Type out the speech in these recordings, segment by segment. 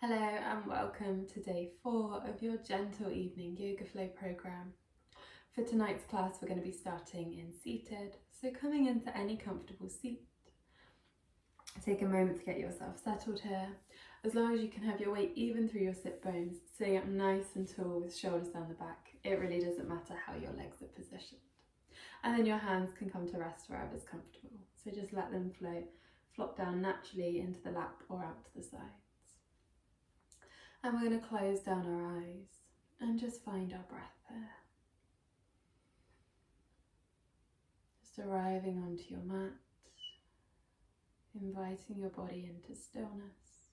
Hello and welcome to day 4 of your Gentle Evening Yoga Flow program. For tonight's class we're going to be starting in seated, so coming into any comfortable seat. Take a moment to get yourself settled here. As long as you can have your weight even through your sit bones, sitting up nice and tall with shoulders down the back, it really doesn't matter how your legs are positioned. And then your hands can come to rest wherever's comfortable, so just let them flop down naturally into the lap or out to the side. And we're going to close down our eyes and just find our breath there. Just arriving onto your mat, inviting your body into stillness.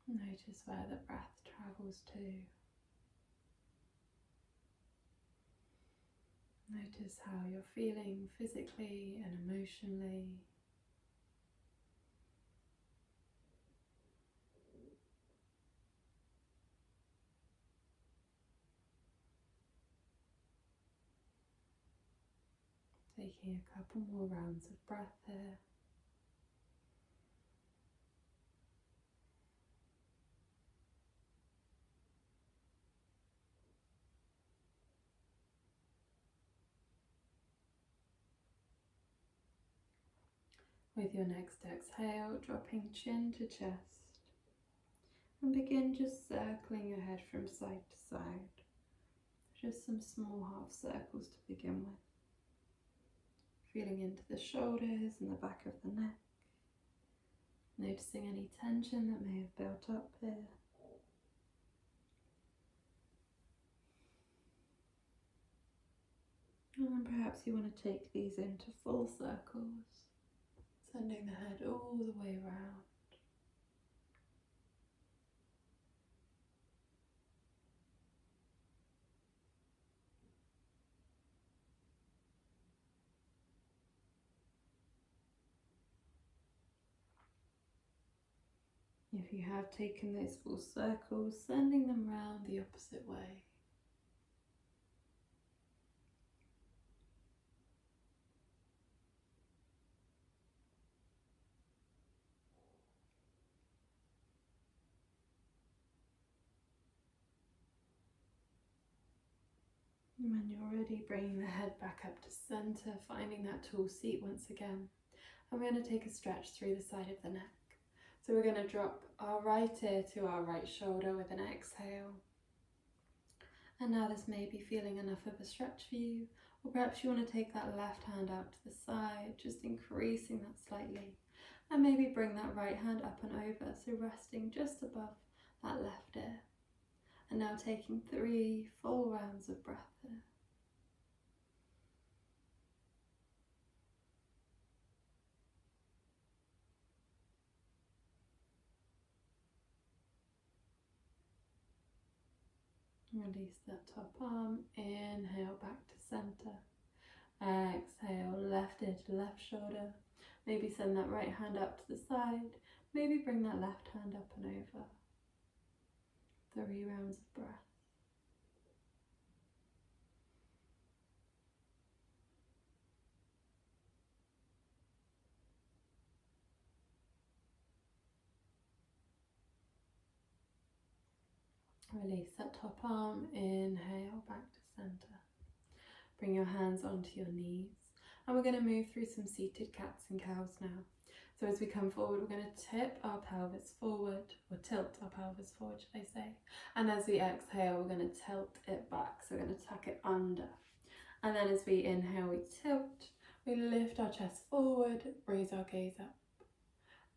Notice where the breath travels to. Notice how you're feeling physically and emotionally. Taking a couple more rounds of breath here. With your next exhale, dropping chin to chest. And begin just circling your head from side to side. Just some small half circles to begin with. Feeling into the shoulders and the back of the neck. Noticing any tension that may have built up here. And perhaps you want to take these into full circles, sending the head all the way around. If you have taken those full circles, sending them round the opposite way. And when you're ready, bringing the head back up to center, finding that tall seat once again. And we're going to take a stretch through the side of the neck. So we're going to drop our right ear to our right shoulder with an exhale. And now this may be feeling enough of a stretch for you, or perhaps you want to take that left hand out to the side, just increasing that slightly. And maybe bring that right hand up and over, so resting just above that left ear. And now taking 3 full rounds of breath here. Release that top arm, inhale back to center. Exhale, left ear to left shoulder. Maybe send that right hand up to the side. Maybe bring that left hand up and over. 3 rounds of breath. Release that top arm, inhale back to center. Bring your hands onto your knees. And we're going to move through some seated cats and cows now. So as we come forward, we're going to tip our pelvis forward, or tilt our pelvis forward, should I say. And as we exhale, we're going to tilt it back. So we're going to tuck it under. And then as we inhale, we tilt. We lift our chest forward, raise our gaze up.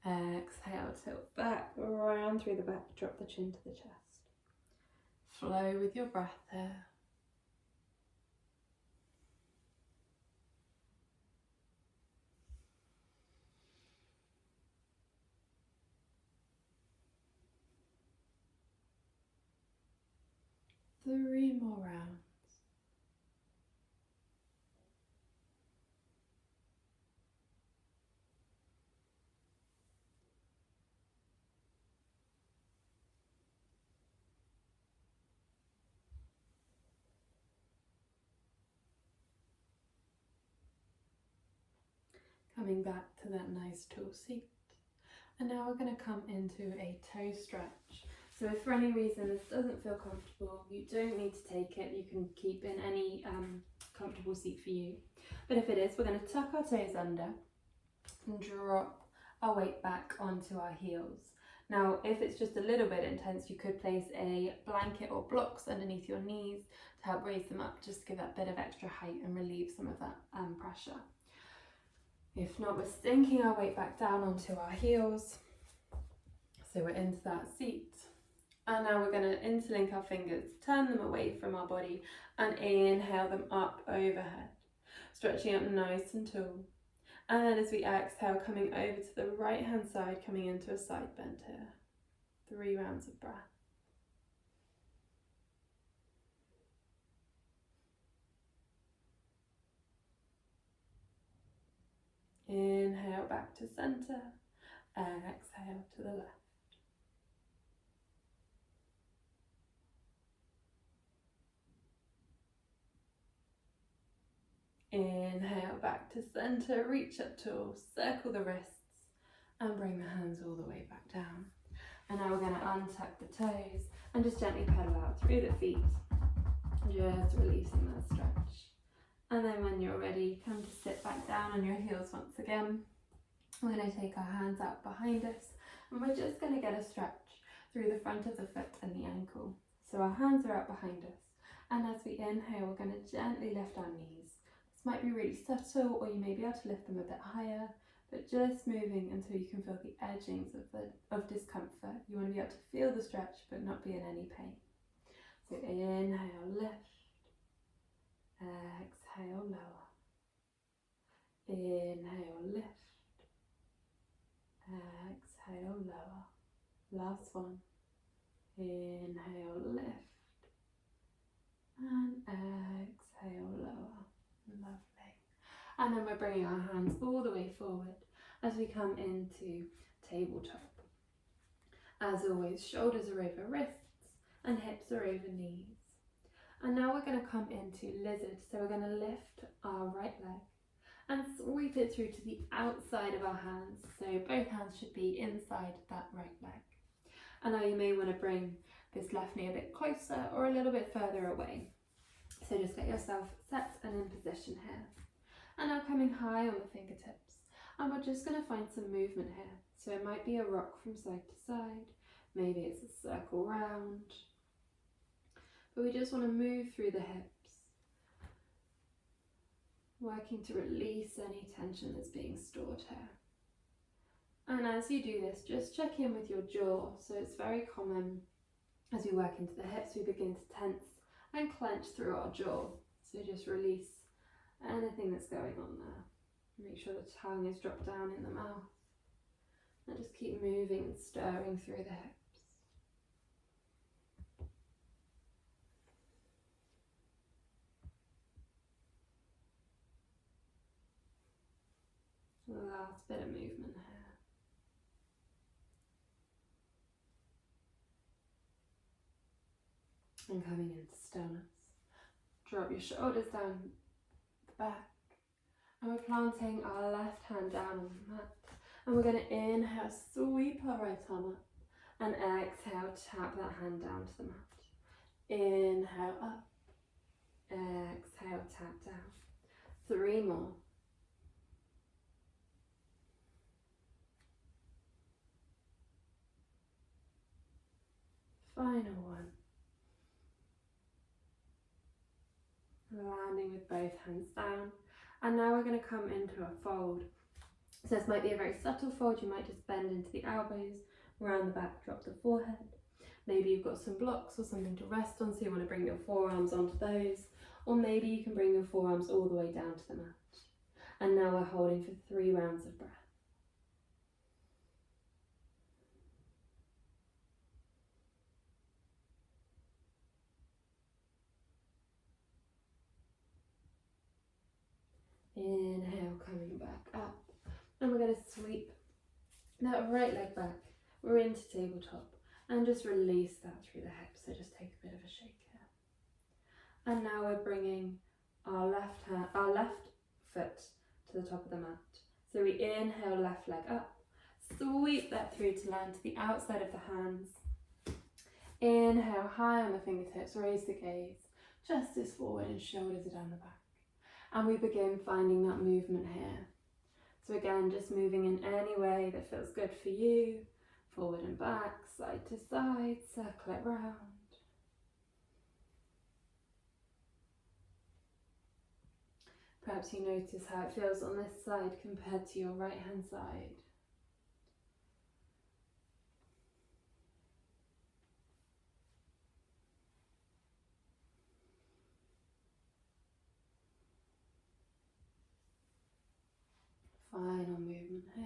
Exhale, tilt back, round through the back, drop the chin to the chest. Flow with your breath there. Three more rounds. Coming back to that nice tall seat. And now we're going to come into a toe stretch. So if for any reason this doesn't feel comfortable, you don't need to take it. You can keep in any comfortable seat for you. But if it is, we're going to tuck our toes under and drop our weight back onto our heels. Now, if it's just a little bit intense, you could place a blanket or blocks underneath your knees to help raise them up, just to give that bit of extra height and relieve some of that pressure. If not, we're sinking our weight back down onto our heels. So we're into that seat. And now we're going to interlink our fingers, turn them away from our body and inhale them up overhead, stretching up nice and tall. And then as we exhale, coming over to the right hand side, coming into a side bend here. 3 rounds of breath. Inhale back to center, exhale to the left. Inhale back to center, reach up tall, circle the wrists and bring the hands all the way back down. And now we're going to untuck the toes and just gently pedal out through the feet, just releasing that stretch. And then when you're ready, come to sit back down on your heels once again. We're going to take our hands out behind us and we're just going to get a stretch through the front of the foot and the ankle. So our hands are out behind us, and as we inhale, we're going to gently lift our knees. This might be really subtle, or you may be able to lift them a bit higher, but just moving until you can feel the edgings of discomfort. You want to be able to feel the stretch but not be in any pain. So inhale, lift. Exhale, lower. Inhale, lift. Exhale, lower. Last one. Inhale, lift. And exhale, lower. Lovely. And then we're bringing our hands all the way forward as we come into tabletop. As always, shoulders are over wrists and hips are over knees. And now we're going to come into lizard. So we're going to lift our right leg and sweep it through to the outside of our hands. So both hands should be inside that right leg. And now you may want to bring this left knee a bit closer or a little bit further away. So just get yourself set and in position here. And now coming high on the fingertips. And we're just going to find some movement here. So it might be a rock from side to side. Maybe it's a circle round. But we just want to move through the hips, working to release any tension that's being stored here. And as you do this, just check in with your jaw. So it's very common as we work into the hips, we begin to tense and clench through our jaw. So just release anything that's going on there. Make sure the tongue is dropped down in the mouth. And just keep moving and stirring through the hips. Last bit of movement here. And coming into stillness. Drop your shoulders down the back. And we're planting our left hand down on the mat. And we're going to inhale, sweep our right arm up. And exhale, tap that hand down to the mat. Inhale up. Exhale, tap down. 3 more. Final one. Landing with both hands down. And now we're going to come into a fold. So this might be a very subtle fold. You might just bend into the elbows, around the back, drop the forehead. Maybe you've got some blocks or something to rest on, so you want to bring your forearms onto those. Or maybe you can bring your forearms all the way down to the mat. And now we're holding for 3 rounds of breath. Inhale, coming back up. And we're going to sweep that right leg back. We're into tabletop. And just release that through the hips. So just take a bit of a shake here. And now we're bringing our left foot to the top of the mat. So we inhale, left leg up, sweep that through to land to the outside of the hands. Inhale, high on the fingertips, raise the gaze, chest is forward and shoulders are down the back. And we begin finding that movement here. So again, just moving in any way that feels good for you, forward and back, side to side, circle it round. Perhaps you notice how it feels on this side compared to your right hand side. Final movement here.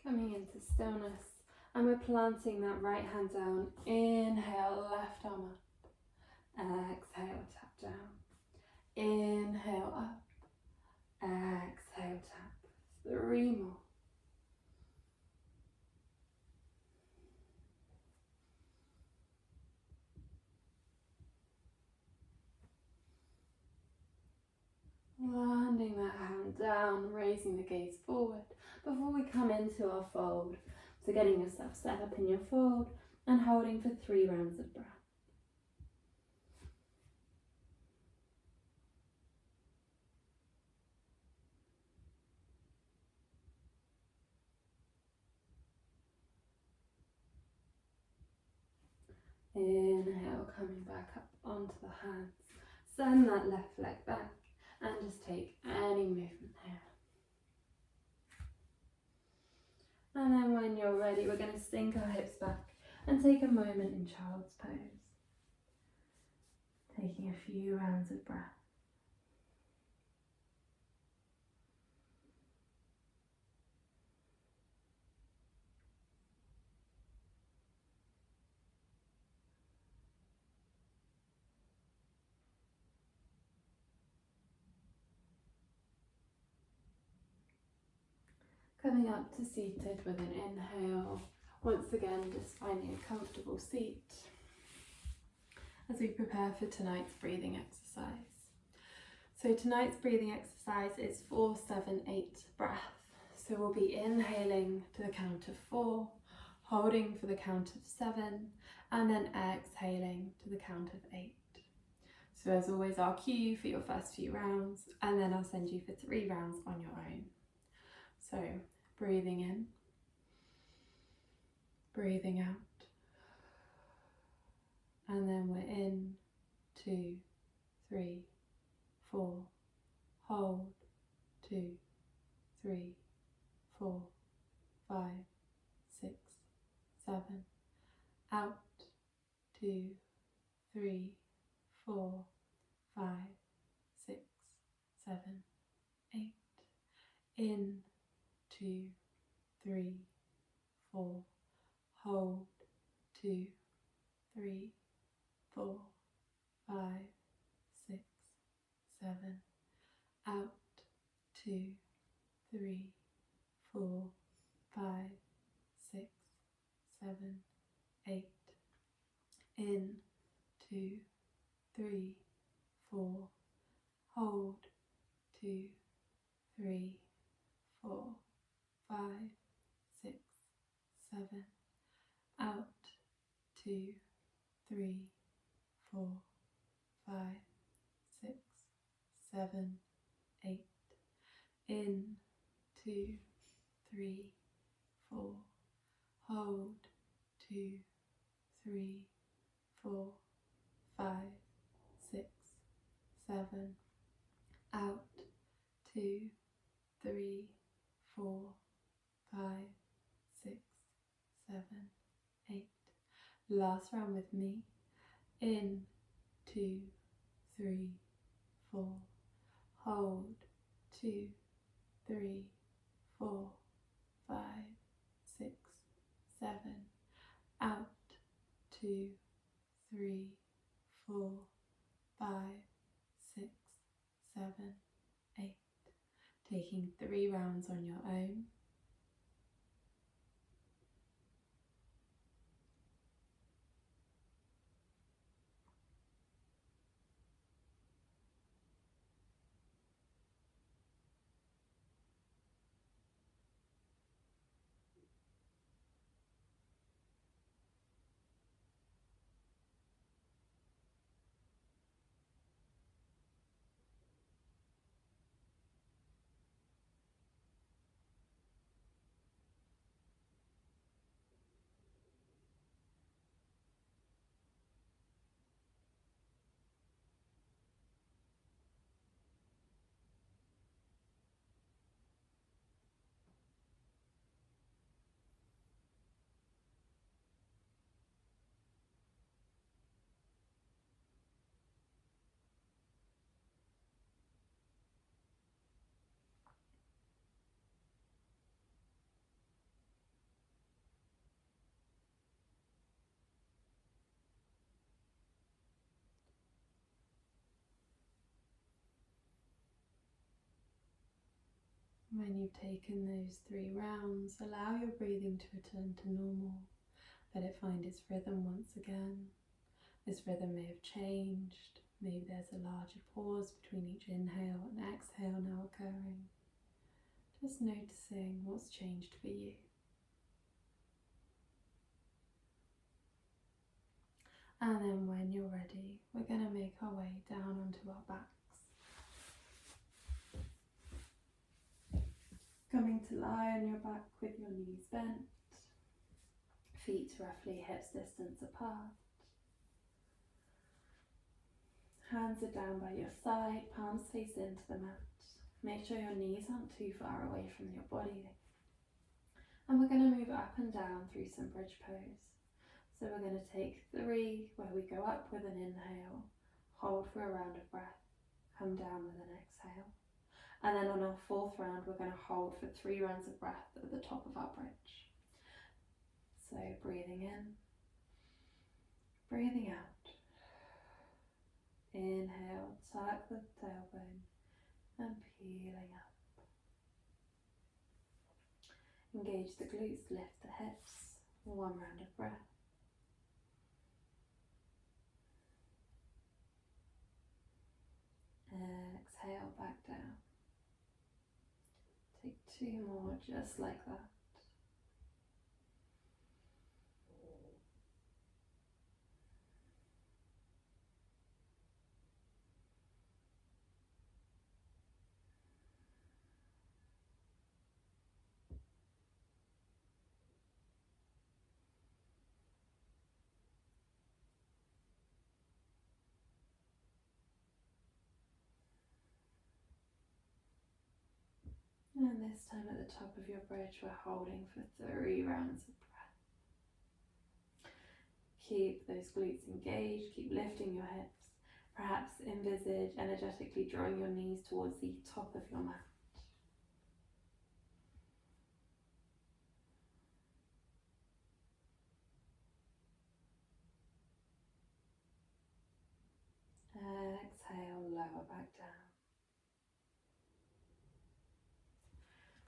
Coming into stillness, and we're planting that right hand down. Inhale, left arm up. Exhale, tap down. Inhale up. Exhale, tap. 3 more. Landing that hand down, raising the gaze forward before we come into our fold. So getting yourself set up in your fold and holding for 3 rounds of breath. Inhale, coming back up onto the hands. Send that left leg back and just take any movement here. And then when you're ready, we're going to sink our hips back and take a moment in child's pose. Taking a few rounds of breath. Coming up to seated with an inhale. Once again, just finding a comfortable seat as we prepare for tonight's breathing exercise. So tonight's breathing exercise is 4-7-8 breath. So we'll be inhaling to the count of 4, holding for the count of 7, and then exhaling to the count of 8. So as always, I'll cue you for your first few rounds, and then I'll send you for 3 rounds on your own. So breathing in, breathing out, and then we're in, 2, 3, 4, hold, 2, 3, 4, 5, 6, 7, out, 2, 3, 4, 5, 6, 7, 8, in, 2, 3, 4, hold, 2, 3, 4, 5, 6, 7, out, 2, 3, 4, 5, 6, 7, 8, in, 2, 3, 4, hold, 2, 3, 4, 5, 6, 7, out, 2, 3, 4, 5, 6, 7, 8, in, 2, 3, 4, hold, 2, 3, 4, 5, 6, 7, out, 2, 3, 4, 5, 6, 7, 8. Last round with me. In, 2, 3, 4, hold, 2, 3, 4, 5, 6, 7, out, 2, 3, 4, 5, 6, 7, 8. Taking 3 rounds on your own. When you've taken those 3 rounds, allow your breathing to return to normal. Let it find its rhythm once again. This rhythm may have changed. Maybe there's a larger pause between each inhale and exhale now occurring. Just noticing what's changed for you. And then when you're ready, we're going to make our way down onto our backs. Coming to lie on your back with your knees bent, feet roughly hips distance apart. Hands are down by your side, palms face into the mat. Make sure your knees aren't too far away from your body. And we're going to move up and down through some bridge pose. So we're going to take 3 where we go up with an inhale, hold for a round of breath, come down with an exhale. And then on our 4th round, we're going to hold for 3 rounds of breath at the top of our bridge. So breathing in, breathing out. Inhale, tuck the tailbone and peeling up. Engage the glutes, lift the hips. 1 round of breath. Exhale back down. Take 2 more just like that. And this time at the top of your bridge, we're holding for 3 rounds of breath. Keep those glutes engaged, keep lifting your hips. Perhaps envisage energetically drawing your knees towards the top of your mat. Exhale, lower back down.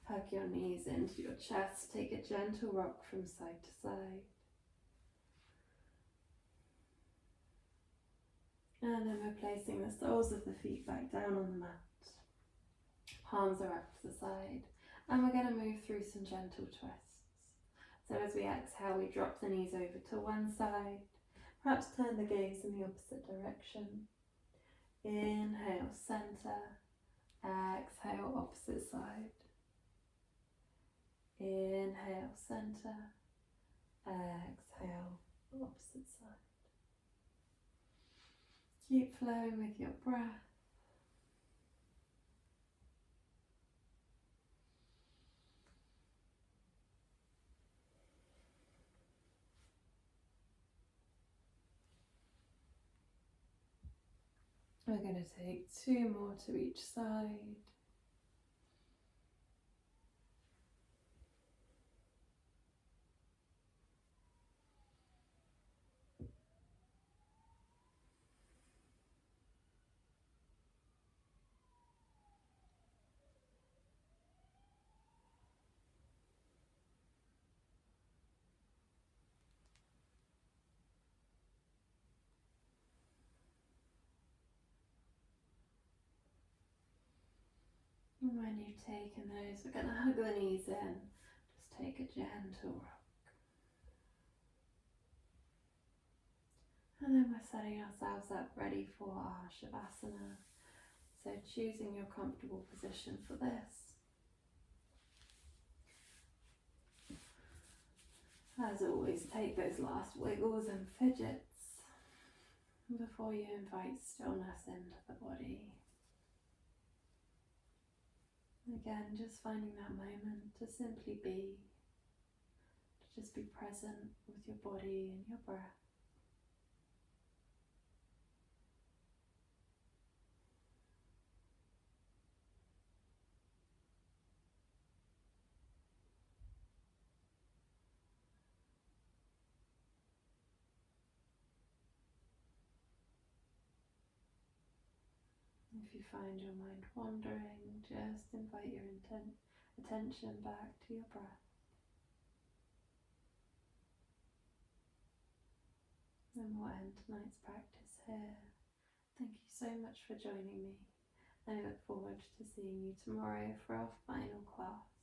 Hug your knees into your chest, take a gentle rock from side to side. And then we're placing the soles of the feet back down on the mat. Palms are up to the side. And we're going to move through some gentle twists. So as we exhale, we drop the knees over to one side. Perhaps turn the gaze in the opposite direction. Inhale, center. Exhale, opposite side. Inhale, center. Exhale, opposite side. Keep flowing with your breath. We're going to take 2 more to each side. And when you've taken those, we're going to hug the knees in. Just take a gentle rock. And then we're setting ourselves up ready for our Shavasana. So choosing your comfortable position for this. As always, take those last wiggles and fidgets before you invite stillness into the body. Again, just finding that moment to simply be, to just be present with your body and your breath. If you find your mind wandering, just invite your attention back to your breath. And we'll end tonight's practice here. Thank you so much for joining me. I look forward to seeing you tomorrow for our final class.